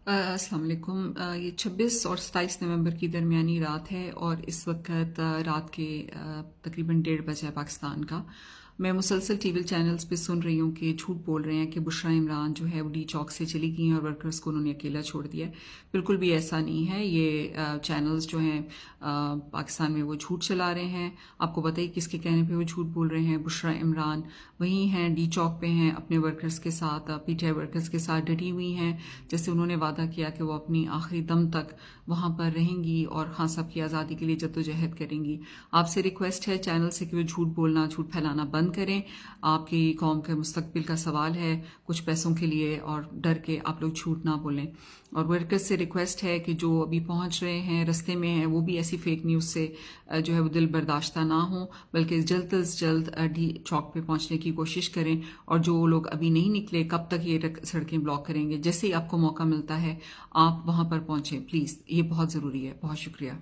अस्सलाम वालेकुम। ये 26 और 27 नवंबर की दरमियानी रात है और इस वक्त रात के तकरीबन 1:30 बजे है पाकिस्तान का। मैं मुसलसल टीवी चैनल्स पे सुन रही हूँ कि झूठ बोल रहे हैं कि बुशरा इमरान जो है वो डी चौक से चली गई हैं और वर्कर्स को उन्होंने अकेला छोड़ दिया है। बिल्कुल भी ऐसा नहीं है। ये चैनल्स जो हैं पाकिस्तान में वो झूठ चला रहे हैं। आपको बताइए किसके कहने पे वो झूठ बोल रहे हैं। बुशरा इमरान वहीं हैं, डी चौक पे हैं, अपने वर्कर्स के साथ, पीटीआई वर्कर्स के साथ डटी हुई हैं। जैसे उन्होंने वादा किया कि वो अपनी आखिरी दम तक वहाँ पर रहेंगी और खान साहब की आज़ादी के लिए जद्दोजहद करेंगी। आपसे रिक्वेस्ट है चैनल से कि वो झूठ बोलना, झूठ फैलाना बंद करें। आपकी कौम के मुस्तकबिल का सवाल है, कुछ पैसों के लिए और डर के आप लोग झूठ ना बोलें। और वर्कर्स से रिक्वेस्ट है कि जो अभी पहुंच रहे हैं, रस्ते में हैं, वो भी ऐसी फेक न्यूज़ से जो है वो दिल बर्दाश्ता ना हो, बल्कि जल्द से जल्द डी चौक पे पहुंचने की कोशिश करें। और जो लोग अभी नहीं निकले, कब तक ये सड़कें ब्लॉक करेंगे? जैसे ही आपको मौका मिलता है आप वहां पर पहुंचें प्लीज़, ये बहुत ज़रूरी है। बहुत शुक्रिया।